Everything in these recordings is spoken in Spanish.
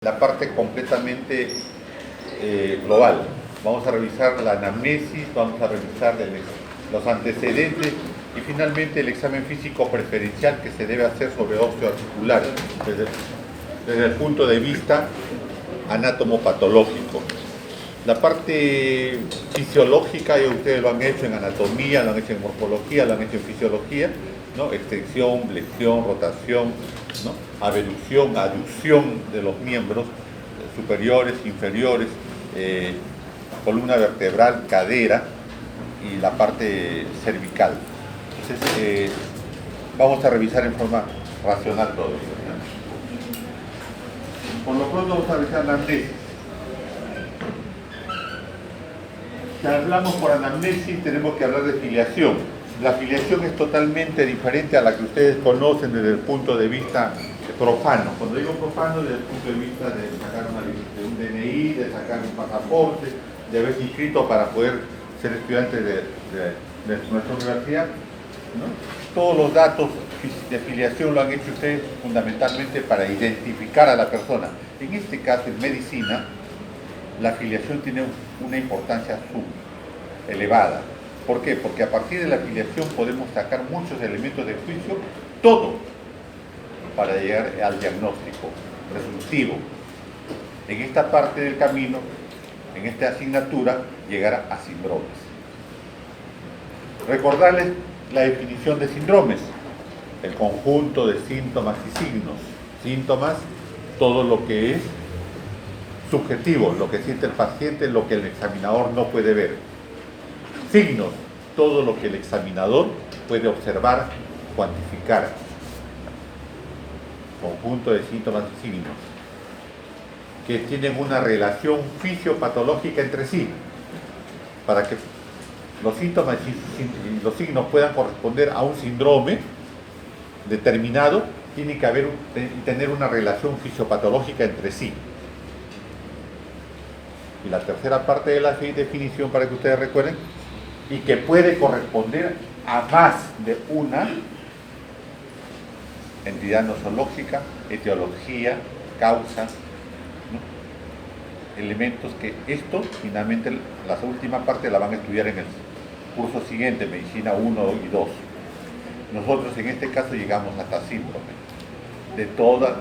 La parte completamente global. Vamos a revisar la anamnesis, vamos a revisar los antecedentes y finalmente el examen físico preferencial que se debe hacer sobre osteoarticulares desde el punto de vista anatomopatológico. La parte fisiológica, ya ustedes lo han hecho en anatomía, lo han hecho en morfología, lo han hecho en fisiología, ¿no? Extensión, flexión, rotación, ¿no? Abducción, aducción de los miembros superiores, inferiores, columna vertebral, cadera y la parte cervical. Entonces, vamos a revisar en forma racional todo eso, ¿no? Por lo pronto vamos a revisar la anamnesis. Si hablamos por anamnesis, tenemos que hablar de filiación. La filiación es totalmente diferente a la que ustedes conocen desde el punto de vista profano. Cuando digo profano, desde el punto de vista de sacar de un DNI, de sacar un pasaporte, de haberse inscrito para poder ser estudiante de nuestra universidad, ¿no? Todos los datos de filiación lo han hecho ustedes fundamentalmente para identificar a la persona. En este caso, en medicina, la filiación tiene una importancia elevada. ¿Por qué? Porque a partir de la filiación podemos sacar muchos elementos de juicio, todo, para llegar al diagnóstico presuntivo. En esta parte del camino, en esta asignatura, llegar a síndromes. Recordarles la definición de síndromes: el conjunto de síntomas y signos. Síntomas, todo lo que es subjetivo, lo que siente el paciente, lo que el examinador no puede ver. Signos, todo lo que el examinador puede observar, cuantificar. Conjunto de síntomas y signos que tienen una relación fisiopatológica entre sí. Para que los síntomas y los signos puedan corresponder a un síndrome determinado, tiene que tener una relación fisiopatológica entre sí. Y la tercera parte de la definición, para que ustedes recuerden, y que puede corresponder a más de una entidad nosológica, etiología, causa, ¿no? Elementos que esto, finalmente, la última parte la van a estudiar en el curso siguiente, Medicina 1 y 2. Nosotros en este caso llegamos hasta síndrome de toda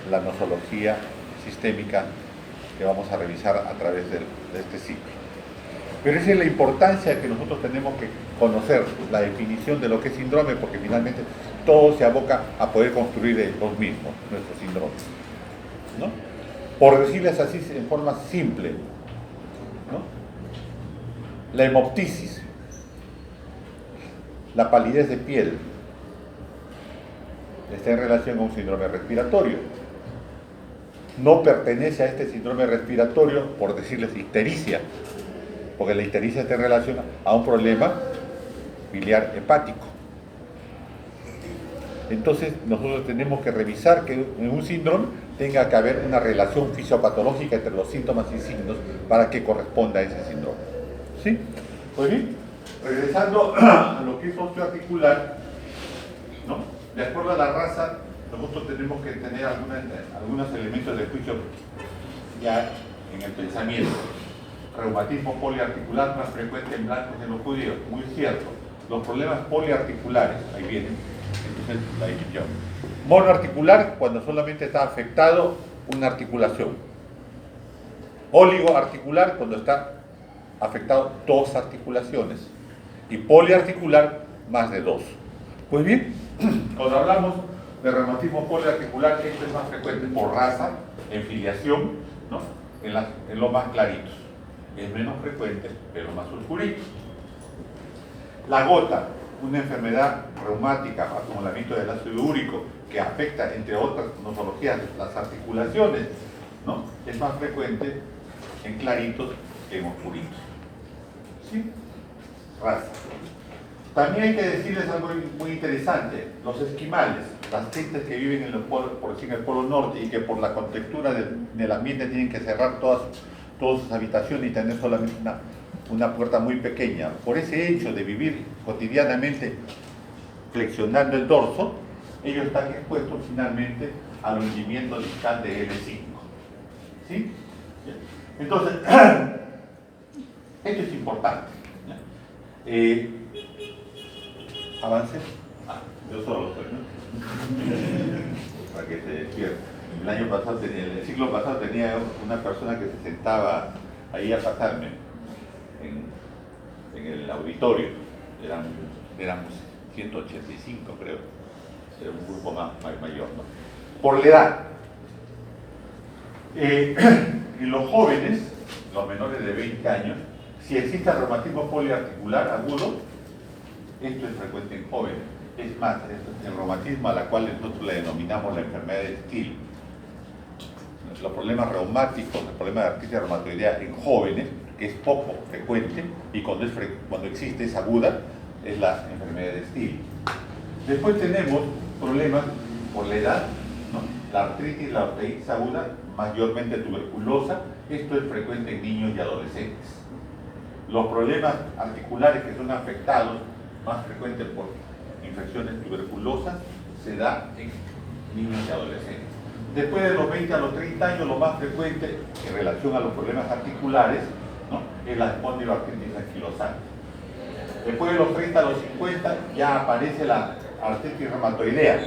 la nosología sistémica que vamos a revisar a través de este ciclo. Pero esa es la importancia que nosotros tenemos que conocer, la definición de lo que es síndrome, porque finalmente todo se aboca a poder construir los mismos, nuestros síndromes, ¿no? Por decirles así en forma simple, ¿no? La hemoptisis, la palidez de piel, está en relación a un síndrome respiratorio. No pertenece a este síndrome respiratorio, por decirles ictericia, porque la ictericia está en relación a un problema biliar hepático. Entonces nosotros tenemos que revisar que en un síndrome tenga que haber una relación fisiopatológica entre los síntomas y signos para que corresponda a ese síndrome. ¿Sí? Pues bien, regresando a lo que es osteoarticular, ¿no? De acuerdo a la raza, nosotros tenemos que tener algunos elementos de juicio ya en el pensamiento. Reumatismo poliarticular más frecuente en blancos que en los judíos, muy cierto. Los problemas poliarticulares, ahí vienen, entonces la definición. Monoarticular, cuando solamente está afectado una articulación. Oligoarticular, cuando está afectado dos articulaciones. Y poliarticular, más de dos. Pues bien, cuando hablamos de reumatismo poliarticular, esto es más frecuente por raza, en filiación, ¿no? En los más claritos. Es menos frecuente, pero más oscurito. La gota, una enfermedad reumática, acumulamiento del ácido úrico, que afecta, entre otras nosologías, las articulaciones, ¿no? Es más frecuente en claritos que en oscuritos. ¿Sí? Raza. También hay que decirles algo muy interesante: los esquimales, las gentes que viven en el polo, por decir, en el polo norte, y que por la contextura del ambiente tienen que cerrar todas sus habitaciones y tener solamente una puerta muy pequeña. Por ese hecho de vivir cotidianamente flexionando el dorso, ellos están expuestos finalmente al hundimiento distal de L5. ¿Sí? Entonces, esto es importante. Avance. Yo solo soy, ¿no? Para que se despierte. El siglo pasado tenía una persona que se sentaba ahí a pasarme en el auditorio. Éramos 185, creo. Era un grupo más mayor, ¿no? Por la edad. En los jóvenes, los menores de 20 años, si existe reumatismo poliarticular agudo, esto es frecuente en jóvenes. Es más, el reumatismo a la cual nosotros le denominamos la enfermedad de Still. Los problemas reumáticos, el problema de artritis reumatoidea en jóvenes, que es poco frecuente, y cuando existe es aguda, es la enfermedad de Still. Después tenemos problemas por la edad, ¿no? La artritis, la orteitis aguda, mayormente tuberculosa, esto es frecuente en niños y adolescentes. Los problemas articulares que son afectados, más frecuentes por infecciones tuberculosas, se da en niños y adolescentes. Después de los 20 a los 30 años, lo más frecuente en relación a los problemas articulares, ¿no?, es la espondiloartritis anquilosante. Después de los 30 a los 50 ya aparece la artritis reumatoidea,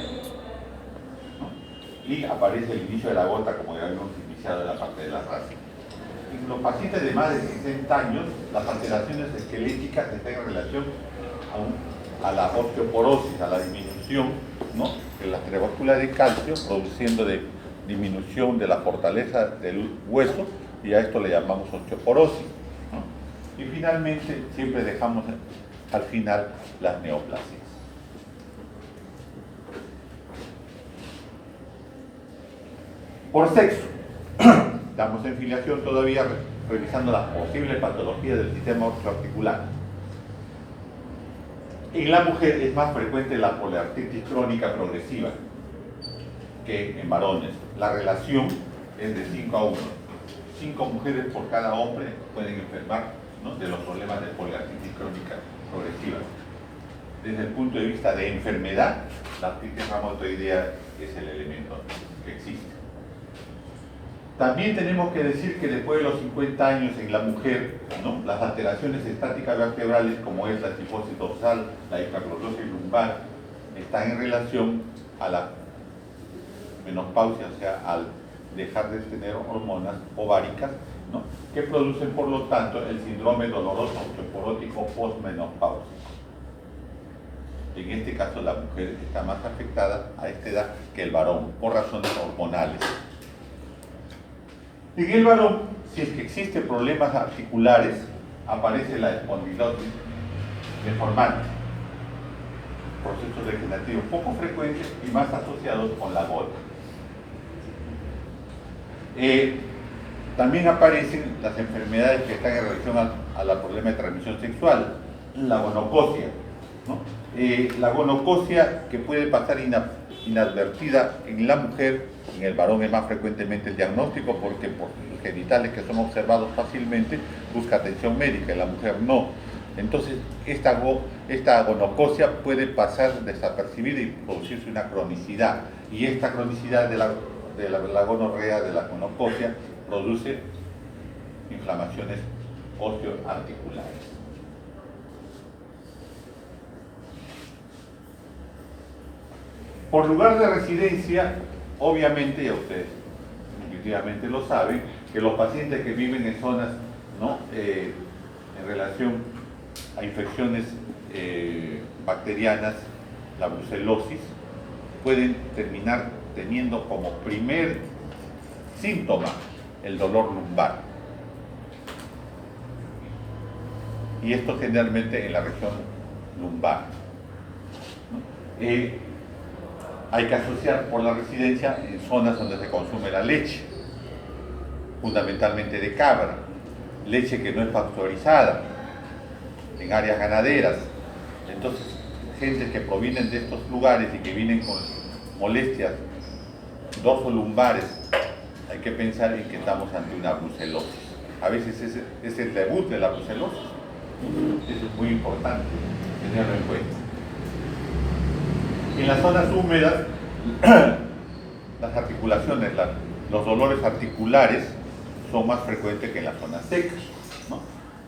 ¿no?, y aparece el inicio de la gota, como ya habíamos iniciado en la parte de la raza. En los pacientes de más de 60 años, las alteraciones esqueléticas están en relación a la osteoporosis, a la disminución, ¿no?, de la cerebróscula de calcio, produciendo disminución de la fortaleza del hueso, y a esto le llamamos osteoporosis, ¿no? Y finalmente siempre dejamos al final las neoplasias. Por sexo, estamos en filiación todavía revisando las posibles patologías del sistema osteoarticular. En la mujer es más frecuente la poliartritis crónica progresiva que en varones. La relación es de 5 a 1. 5 mujeres por cada hombre pueden enfermar, ¿no?, de los problemas de poliartritis crónica progresiva. Desde el punto de vista de enfermedad, la artritis reumatoidea es el elemento que existe. También tenemos que decir que después de los 50 años en la mujer, ¿no?, las alteraciones estáticas vertebrales, como es la cifosis dorsal, la hiperglossosis lumbar, están en relación a la menopausia, o sea, al dejar de tener hormonas ováricas, ¿no?, que producen, por lo tanto, el síndrome doloroso osteoporótico postmenopáusico. En este caso, la mujer está más afectada a esta edad que el varón, por razones hormonales. En el varón, si es que existen problemas articulares, aparece la espondilosis deformante, procesos degenerativos poco frecuentes y más asociados con la gota. También aparecen las enfermedades que están en relación al problema de transmisión sexual, la gonocosia, ¿no? La gonocosia, que puede pasar inadvertida en la mujer, en el varón es más frecuentemente el diagnóstico, porque por sus genitales, que son observados fácilmente, busca atención médica, en la mujer no. Entonces, esta gonocosia puede pasar desapercibida y producirse una cronicidad, y esta cronicidad de la gonorrea, de la gonocosia, produce inflamaciones osteoarticulares. Por lugar de residencia, obviamente, ya ustedes intuitivamente lo saben, que los pacientes que viven en zonas, ¿no?, en relación a infecciones bacterianas, la brucelosis, pueden terminar teniendo como primer síntoma el dolor lumbar. Y esto generalmente en la región lumbar, ¿no? Hay que asociar por la residencia en zonas donde se consume la leche, fundamentalmente de cabra, leche que no es pasteurizada, en áreas ganaderas. Entonces, gente que provienen de estos lugares y que vienen con molestias dorsolumbares, hay que pensar en que estamos ante una brucelosis. A veces es el debut de la brucelosis. Eso es muy importante tenerlo en cuenta. En las zonas húmedas, las articulaciones, los dolores articulares son más frecuentes que en las zonas secas, ¿no?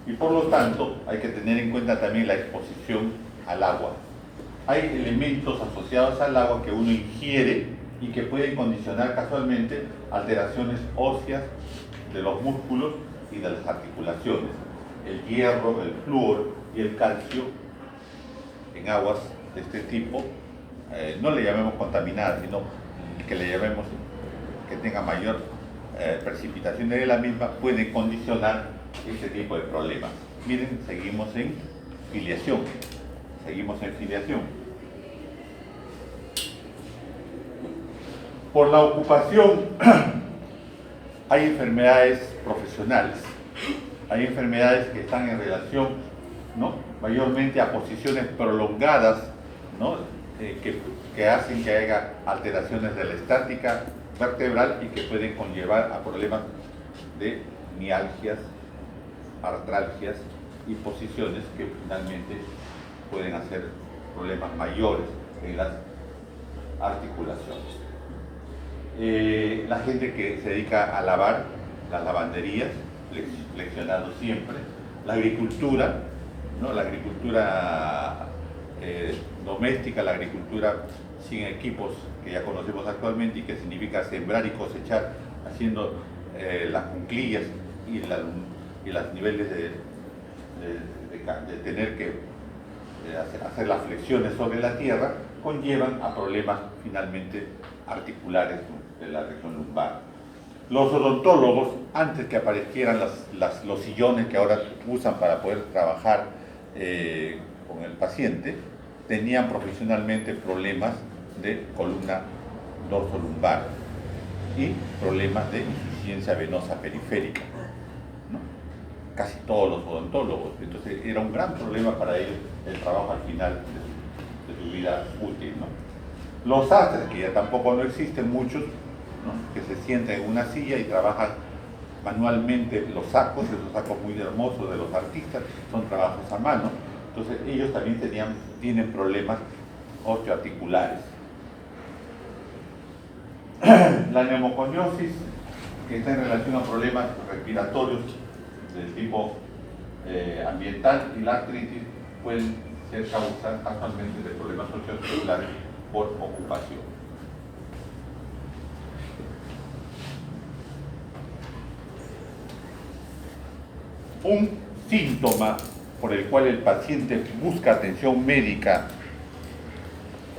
Y por lo tanto hay que tener en cuenta también la exposición al agua. Hay elementos asociados al agua que uno ingiere y que pueden condicionar casualmente alteraciones óseas de los músculos y de las articulaciones. El hierro, el flúor y el calcio en aguas de este tipo, no le llamemos contaminadas, sino que le llamemos que tenga mayor precipitación de la misma, puede condicionar este tipo de problemas. Miren, seguimos en filiación. Por la ocupación hay enfermedades profesionales, hay enfermedades que están en relación, ¿no?, mayormente a posiciones prolongadas, ¿no?, que hacen que haya alteraciones de la estática vertebral y que pueden conllevar a problemas de mialgias, artralgias y posiciones que finalmente pueden hacer problemas mayores en las articulaciones. La gente que se dedica a lavar, las lavanderías, leccionado siempre, la agricultura, ¿no?, la agricultura doméstica, la agricultura sin equipos que ya conocemos actualmente y que significa sembrar y cosechar haciendo las cuclillas y los niveles de tener que hacer las flexiones sobre la tierra, conllevan a problemas finalmente articulares de la región lumbar. Los odontólogos, antes que aparecieran los sillones que ahora usan para poder trabajar con el paciente, tenían profesionalmente problemas de columna dorsolumbar y problemas de insuficiencia venosa periférica, ¿no? Casi todos los odontólogos. Entonces era un gran problema para ellos el trabajo al final de su vida útil, ¿no? Los sastres, que ya tampoco no existen muchos, ¿no?, que se sientan en una silla y trabajan manualmente los sacos, esos sacos muy hermosos de los artistas, son trabajos a mano. Entonces ellos también tienen problemas osteoarticulares. La neumoconiosis, que está en relación a problemas respiratorios del tipo ambiental, y la artritis pueden ser causas actualmente de problemas osteoarticulares por ocupación. Un síntoma por el cual el paciente busca atención médica,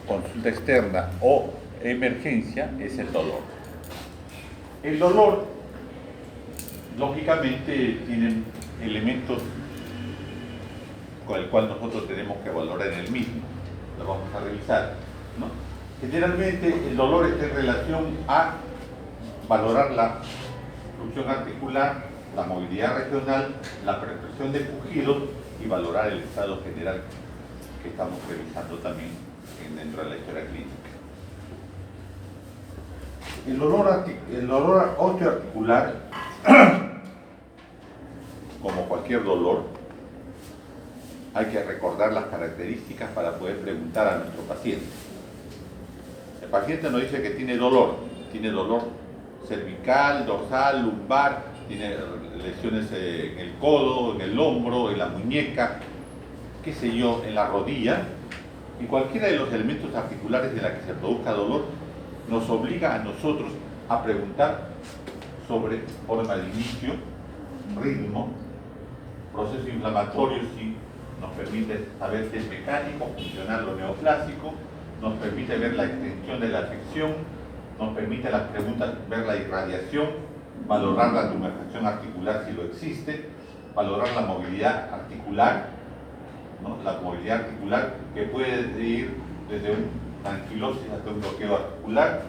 consulta externa o emergencia es el dolor. El dolor, lógicamente, tiene elementos con el cual nosotros tenemos que valorar en el mismo. Lo vamos a revisar, ¿no? Generalmente el dolor está en relación a valorar la función articular, la movilidad regional, la percepción de pujidos y valorar el estado general que estamos revisando también dentro de la historia clínica. El dolor osteoarticular, como cualquier dolor, hay que recordar las características para poder preguntar a nuestro paciente. El paciente nos dice que tiene dolor cervical, dorsal, lumbar, tiene lesiones en el codo, en el hombro, en la muñeca, qué sé yo, en la rodilla, y cualquiera de los elementos articulares en la que se produzca dolor nos obliga a nosotros a preguntar sobre forma de inicio, ritmo, proceso inflamatorio, si nos permite saber si es mecánico, funcional o neoplásico, nos permite ver la extensión de la afección, nos permite las preguntas ver la irradiación, valorar la tumefacción articular si lo existe, valorar la movilidad articular, ¿no?, la movilidad articular que puede ir desde una anquilosis hasta un bloqueo articular,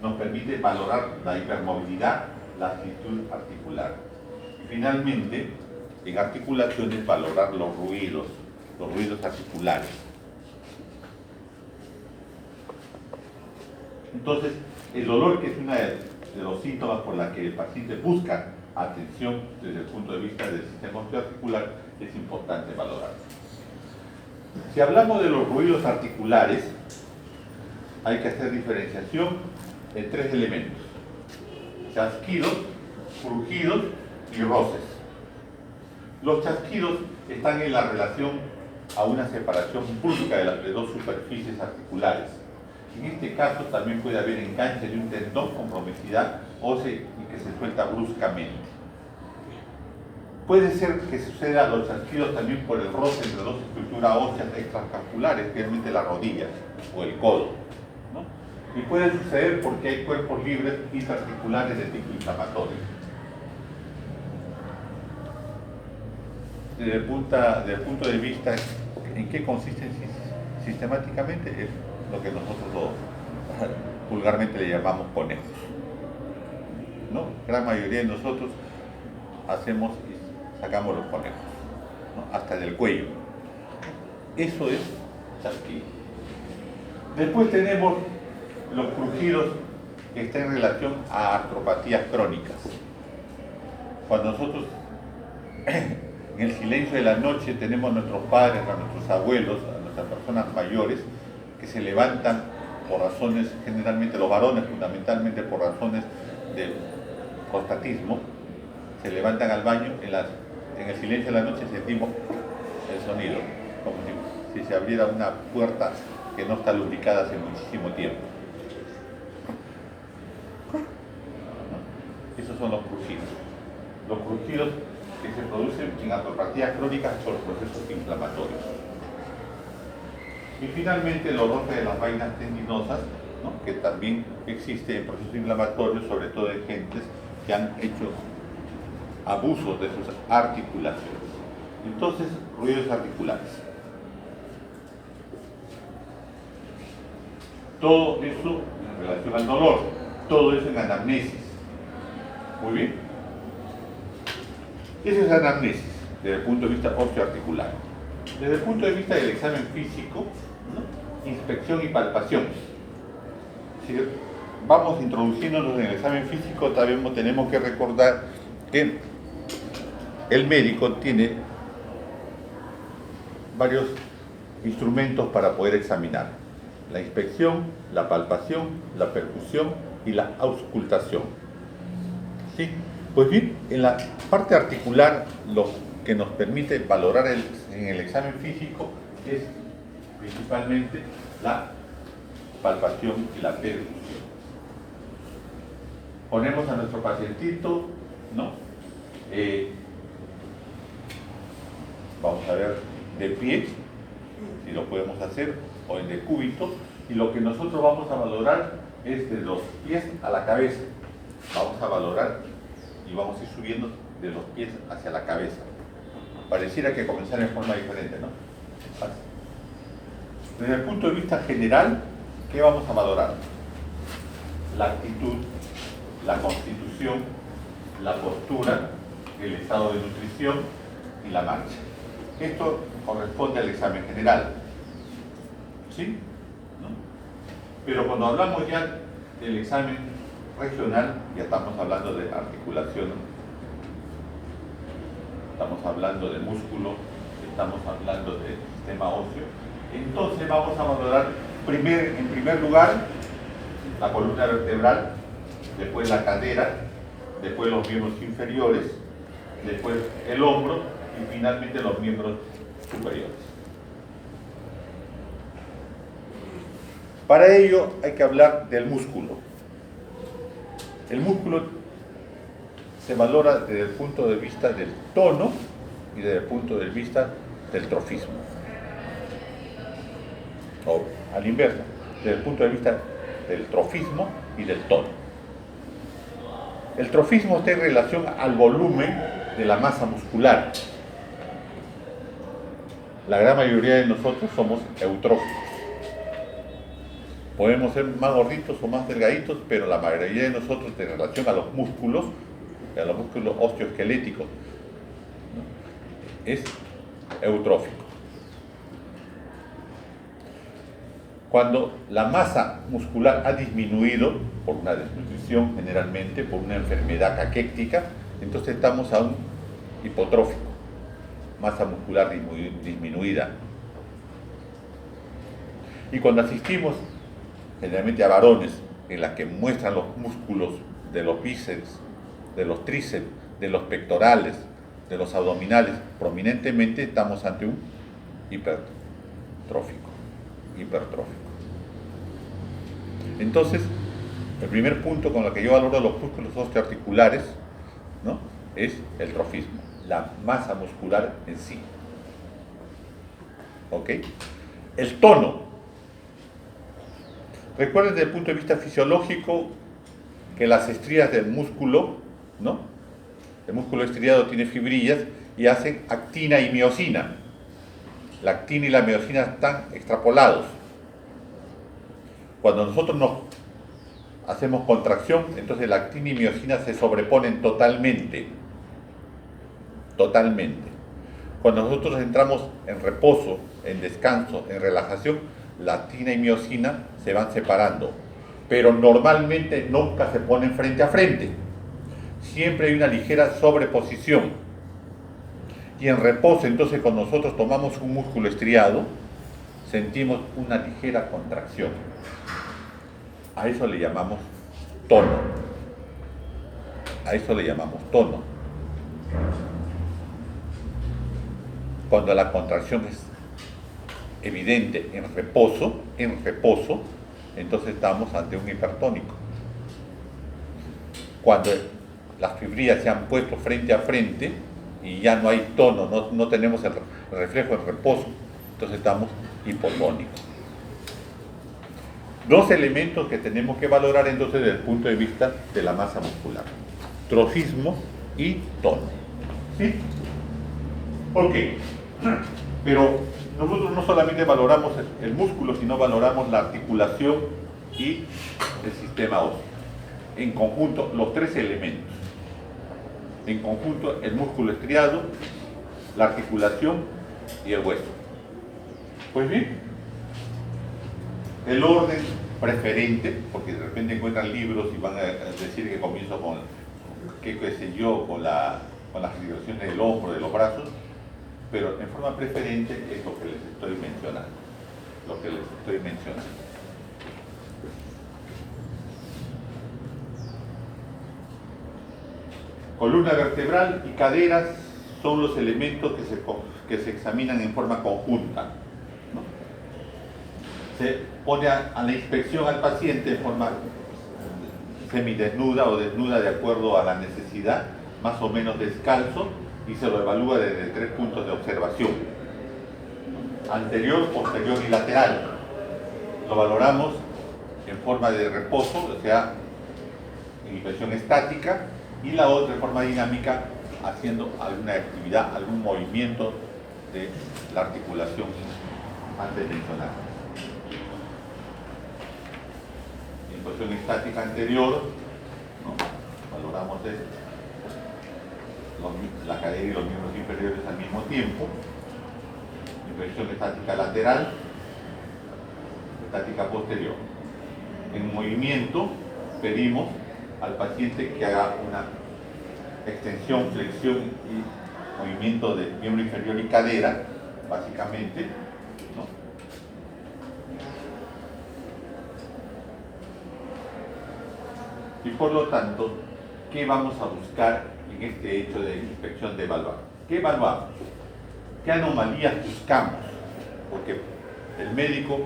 nos permite valorar la hipermovilidad, la actitud articular. Y finalmente, en articulaciones, valorar los ruidos articulares. Entonces, el dolor, que es uno de los síntomas por los que el paciente busca atención desde el punto de vista del sistema osteoarticular, es importante valorar. Si hablamos de los ruidos articulares, hay que hacer diferenciación en tres elementos: chasquidos, crujidos y roces. Los chasquidos están en la relación a una separación brusca de dos superficies articulares. En este caso también puede haber enganche de un tendón con compromisidad ósea y que se suelta bruscamente. Puede ser que suceda los chasquidos también por el roce entre dos estructuras óseas extracapsulares, generalmente la rodilla o el codo, ¿no? Y puede suceder porque hay cuerpos libres intraarticulares de tipo inflamatorio. Desde el punto de vista en qué consisten sistemáticamente, es lo que nosotros vulgarmente le llamamos conejos, ¿no? Gran mayoría de nosotros hacemos y sacamos los conejos, ¿no? Hasta del cuello. Eso es chasquido. Después tenemos los crujidos que están en relación a artropatías crónicas. Cuando nosotros en el silencio de la noche tenemos a nuestros padres, a nuestros abuelos, a nuestras personas mayores que se levantan por razones, generalmente los varones fundamentalmente por razones de prostatismo, se levantan al baño, en el silencio de la noche sentimos el sonido, como si se abriera una puerta que no está lubricada hace muchísimo tiempo. ¿No? Esos son los crujidos. Los crujidos que se producen en artropatías crónicas por procesos inflamatorios. Y finalmente los roces de las vainas tendinosas, ¿no? Que también existe en procesos inflamatorios, sobre todo en gentes que han hecho abusos de sus articulaciones. Entonces, ruidos articulares. Todo eso en relación al dolor, todo eso en anamnesis. Muy bien. Eso es anamnesis, desde el punto de vista osteoarticular. Desde el punto de vista del examen físico, ¿no? Inspección y palpación. Si vamos introduciéndonos en el examen físico, también tenemos que recordar que el médico tiene varios instrumentos para poder examinar: la inspección, la palpación, la percusión y la auscultación. ¿Sí? Pues bien, en la parte articular, lo que nos permite valorar en el examen físico es principalmente la palpación y la percusión. Ponemos a nuestro pacientito, ¿no? Vamos a ver de pie, si lo podemos hacer, o en decúbito, y lo que nosotros vamos a valorar es de los pies a la cabeza. Vamos a valorar y vamos a ir subiendo de los pies hacia la cabeza. Pareciera que comenzara en forma diferente, ¿no? Así. Desde el punto de vista general, ¿qué vamos a valorar? La actitud, la constitución, la postura, el estado de nutrición y la marcha. Esto corresponde al examen general, ¿sí? ¿No? Pero cuando hablamos ya del examen regional, ya estamos hablando de articulación, estamos hablando de músculo, estamos hablando de sistema óseo. Entonces vamos a valorar en primer lugar la columna vertebral, después la cadera, después los miembros inferiores, después el hombro y finalmente los miembros superiores. Para ello hay que hablar del músculo. El músculo se valora desde el punto de vista del tono y desde el punto de vista del trofismo. O al inverso, desde el punto de vista del trofismo y del tono. El trofismo está en relación al volumen de la masa muscular. La gran mayoría de nosotros somos eutróficos. Podemos ser más gorditos o más delgaditos, pero la mayoría de nosotros, en relación a los músculos osteoesqueléticos, ¿no? Es eutrófico. Cuando la masa muscular ha disminuido por una desnutrición, generalmente por una enfermedad caquéctica, entonces estamos a un hipotrófico, masa muscular disminuida. Y cuando asistimos generalmente a varones en las que muestran los músculos de los bíceps, de los tríceps, de los pectorales, de los abdominales, prominentemente estamos ante un hipertrófico. Entonces, el primer punto con el que yo valoro los músculos osteoarticulares, ¿no?, es el trofismo, la masa muscular en sí. ¿Ok? El tono. Recuerden desde el punto de vista fisiológico que las estrías del músculo, ¿no?, el músculo estriado tiene fibrillas y hacen actina y miosina. La actina y la miosina están extrapolados. Cuando nosotros nos hacemos contracción, entonces la actina y miosina se sobreponen totalmente. Cuando nosotros entramos en reposo, en descanso, en relajación, la actina y miosina se van separando, pero normalmente nunca se ponen frente a frente. Siempre hay una ligera sobreposición. Y en reposo, entonces, cuando nosotros tomamos un músculo estriado, sentimos una ligera contracción. A eso le llamamos tono. Cuando la contracción es evidente en reposo, entonces estamos ante un hipertónico. Cuando las fibrillas se han puesto frente a frente y ya no hay tono, no tenemos el reflejo en reposo, entonces estamos hipotónicos. Dos elementos que tenemos que valorar entonces desde el punto de vista de la masa muscular: trofismo y tono. ¿Sí? ¿Por qué? Pero nosotros no solamente valoramos el músculo, sino valoramos la articulación y el sistema óseo. En conjunto, los tres elementos. En conjunto, el músculo estriado, la articulación y el hueso. Pues bien, el orden preferente, porque de repente encuentran libros y van a decir que comienzo con, con las articulaciones del hombro, de los brazos, pero en forma preferente es lo que les estoy mencionando. Columna vertebral y caderas son los elementos que se examinan en forma conjunta, ¿no? Se pone a la inspección al paciente en forma semidesnuda o desnuda de acuerdo a la necesidad, más o menos descalzo, y se lo evalúa desde 3 puntos de observación: anterior, posterior y lateral. Lo valoramos en forma de reposo, o sea, en inspección estática, y la otra en forma dinámica, haciendo alguna actividad, algún movimiento de la articulación antes mencionada. En posición estática anterior, ¿no?, valoramos la cadera y los miembros inferiores al mismo tiempo. En posición estática lateral, estática posterior. En movimiento, pedimos al paciente que haga una extensión, flexión y movimiento de miembro inferior y cadera, básicamente, ¿no? Y por lo tanto, ¿qué vamos a buscar en este hecho de inspección de evaluar? ¿Qué evaluamos? ¿Qué anomalías buscamos? Porque el médico,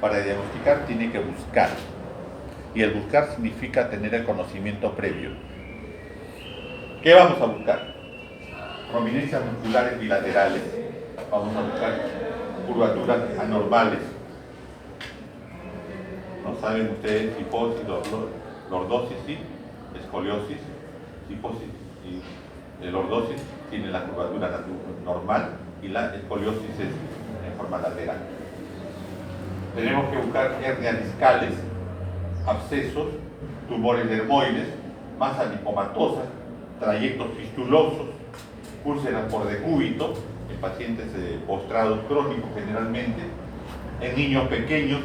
para diagnosticar, tiene que buscar. Y el buscar significa tener el conocimiento previo. ¿Qué vamos a buscar? Prominencias musculares bilaterales. Vamos a buscar curvaturas anormales. ¿No saben ustedes? Cifosis, lordosis, ¿sí? Escoliosis, cifosis y lordosis tiene la curvatura normal y la escoliosis es en forma lateral. Tenemos que buscar hernias discales, abscesos, tumores dermoides, masas lipomatosas, trayectos fistulosos, úlceras por decúbito, en pacientes postrados crónicos generalmente, en niños pequeños,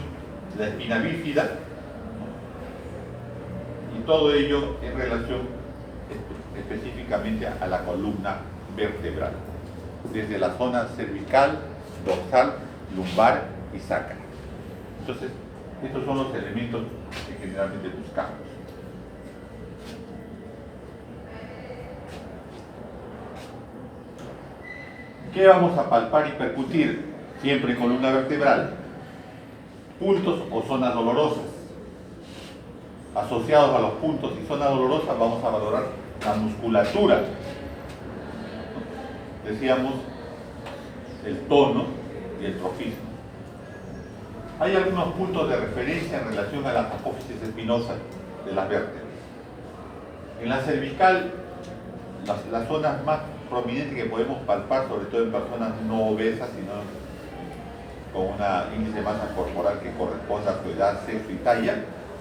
la espina bífida, y todo ello en relación específicamente a la columna vertebral, desde la zona cervical, dorsal, lumbar y sacra. Entonces, estos son los elementos que generalmente buscamos. ¿Qué vamos a palpar y percutir? Siempre en columna vertebral. Puntos o zonas dolorosas. Asociados a los puntos y zonas dolorosas vamos a valorar la musculatura. Decíamos el tono y el trofismo. Hay algunos puntos de referencia en relación a las apófisis espinosas de las vértebras. En la cervical, las zonas más prominentes que podemos palpar, sobre todo en personas no obesas, sino con un índice de masa corporal que corresponda a su edad, sexo y talla,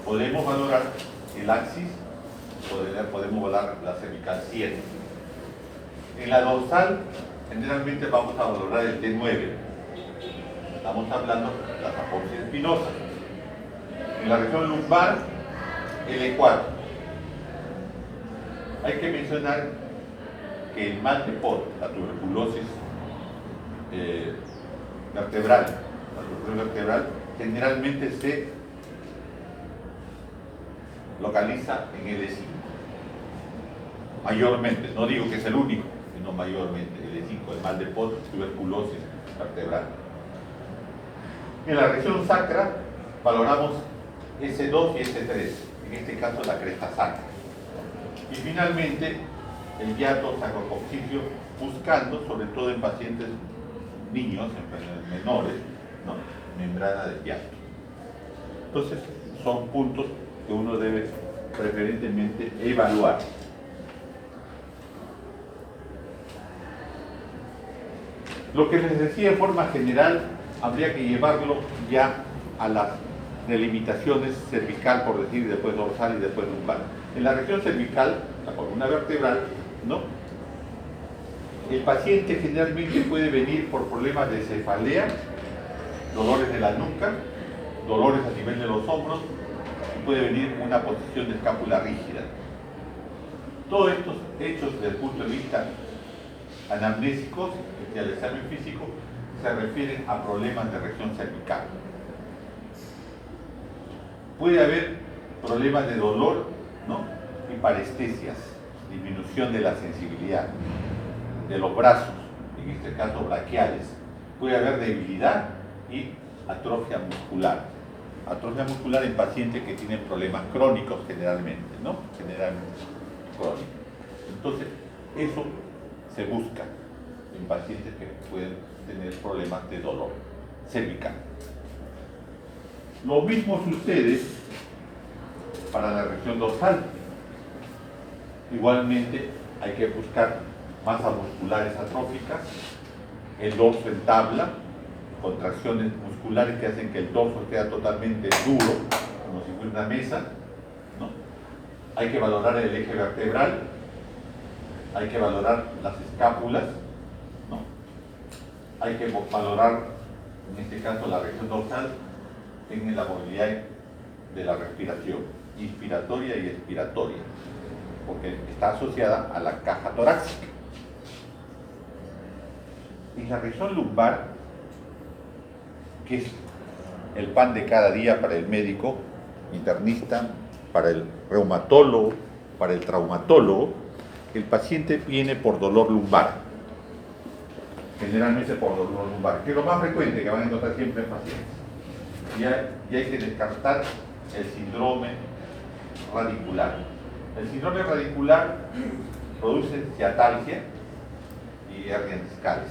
podemos valorar el axis, podemos valorar la cervical 7. En la dorsal, generalmente vamos a valorar el T9. Estamos hablando de las apófisis espinosas. En la región lumbar, el E4. Hay que mencionar que el mal de Pot, la tuberculosis vertebral, generalmente se localiza en el E5. Mayormente, no digo que es el único, sino mayormente el E5, el mal de Pot, tuberculosis vertebral. En la región sacra valoramos S2 y S3, en este caso la cresta sacra. Y finalmente el hiato sacrococcygeal, buscando, sobre todo en pacientes niños, en menores, ¿no?, membrana del hiato. Entonces son puntos que uno debe preferentemente evaluar. Lo que les decía en forma general, habría que llevarlo ya a las delimitaciones cervical, por decir, después dorsal y después lumbar. En la región cervical, la columna vertebral, ¿no?, el paciente generalmente puede venir por problemas de cefalea, dolores de la nuca, dolores a nivel de los hombros, y puede venir una posición de escápula rígida. Todos estos hechos desde el punto de vista anamnésicos y al examen físico se refieren a problemas de región cervical. Puede haber problemas de dolor, ¿no?, y parestesias, disminución de la sensibilidad de los brazos, en este caso braquiales. Puede haber debilidad y atrofia muscular. Atrofia muscular en pacientes que tienen problemas crónicos generalmente, ¿no? Generalmente crónicos. Entonces, eso se busca en pacientes que pueden tener problemas de dolor cervical. Lo mismo sucede para la región dorsal. Igualmente hay que buscar masas musculares atróficas, el dorso en tabla, contracciones musculares que hacen que el dorso sea totalmente duro, como si fuera una mesa, ¿no? Hay que valorar el eje vertebral, hay que valorar las escápulas, ¿no? Hay que valorar, en este caso, la región dorsal en la movilidad de la respiración, inspiratoria y expiratoria, porque está asociada a la caja torácica. En la región lumbar, que es el pan de cada día para el médico internista, para el reumatólogo, para el traumatólogo, el paciente viene por dolor lumbar, generalmente por dolor lumbar, que es lo más frecuente que van a encontrar siempre en pacientes. Y hay que descartar el síndrome radicular. El síndrome radicular produce ciatalgia y hernias discales.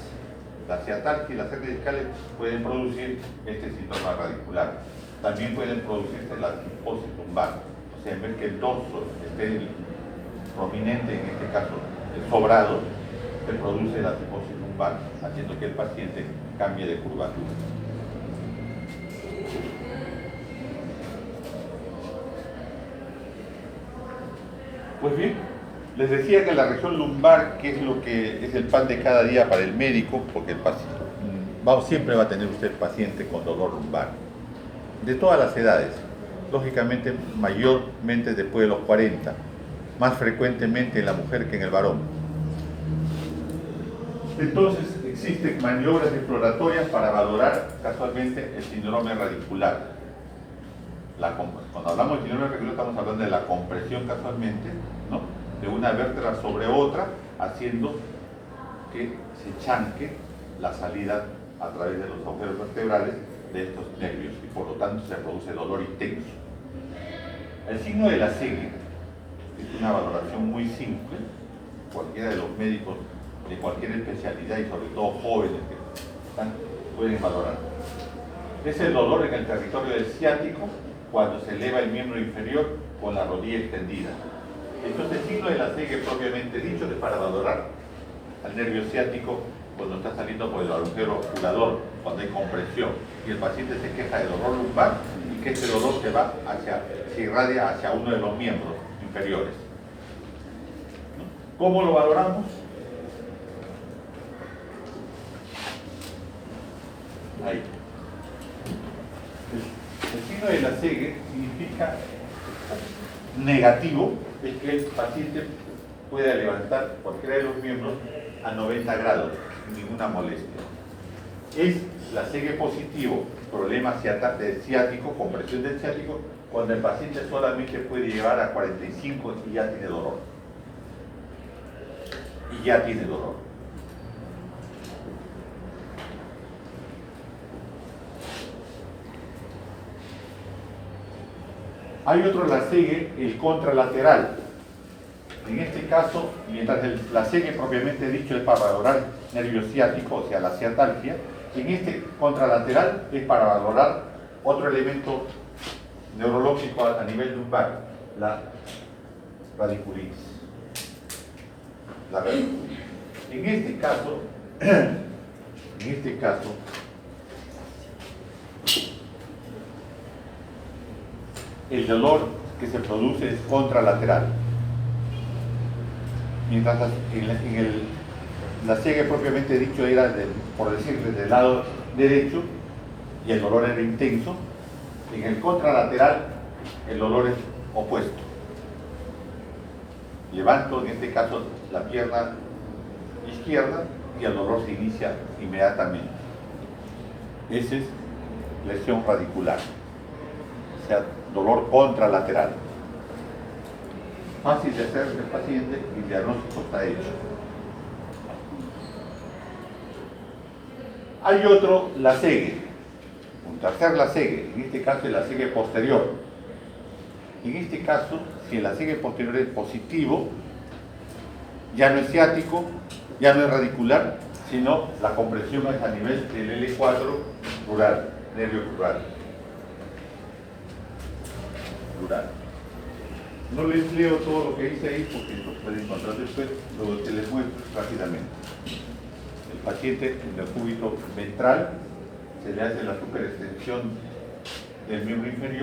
La ciatalgia y las hernias discales pueden producir este síndrome radicular. También pueden producirse la cifosis lumbar. O sea, en vez que el dorso esté prominente, en este caso el sobrado, se produce la cifosis lumbar, haciendo que el paciente cambie de curvatura. Pues bien, les decía que la región lumbar, que es lo que es el pan de cada día para el médico, porque el paciente, siempre va a tener usted paciente con dolor lumbar, de todas las edades, lógicamente mayormente después de los 40, más frecuentemente en la mujer que en el varón. Entonces existen maniobras exploratorias para valorar casualmente el síndrome radicular. Cuando hablamos de síndrome radicular estamos hablando de la compresión casualmente, ¿no?, de una vértebra sobre otra, haciendo que se chanque la salida a través de los agujeros vertebrales de estos nervios y por lo tanto se produce dolor intenso. El signo de la segue es una valoración muy simple, cualquiera de los médicos de cualquier especialidad y sobre todo jóvenes que pueden valorar. Es el dolor en el territorio del ciático cuando se eleva el miembro inferior con la rodilla extendida. Entonces el signo de la segue propiamente dicho es para valorar al nervio ciático cuando está saliendo por el agujero obturador, cuando hay compresión y el paciente se queja de dolor lumbar y que este dolor se irradia hacia uno de los miembros inferiores. ¿Cómo lo valoramos? Ahí. El signo de la segue significa negativo, es que el paciente pueda levantar cualquiera de los miembros a 90 grados, sin ninguna molestia. Es la segue positivo, problema ciático, compresión del ciático, cuando el paciente solamente puede llegar a 45 y ya tiene dolor. Y ya tiene dolor. Hay otro la segue, el contralateral. En este caso, mientras la segue propiamente dicho es para valorar nervio ciático, o sea, la ciatalgia, en este contralateral es para valorar otro elemento neurológico a nivel lumbar, la radiculitis. En este caso, el dolor que se produce es contralateral. Mientras la segue propiamente dicho era, por decir, del lado derecho y el dolor era intenso, en el contralateral el dolor es opuesto. Levanto, en este caso, la pierna izquierda y el dolor se inicia inmediatamente. Esa es lesión radicular, o sea, dolor contralateral. Fácil de hacer el paciente y el diagnóstico está hecho. Hay otro, la segue. Un tercer la segue, en este caso es la segue posterior. En este caso, si la segue posterior es positivo, ya no es ciático, ya no es radicular, sino la compresión es a nivel del L4 rural, nervio rural. No les leo todo lo que dice ahí porque lo pueden encontrar después, lo que les muestro rápidamente. El paciente en el cúbito ventral se le hace la superextensión del miembro inferior.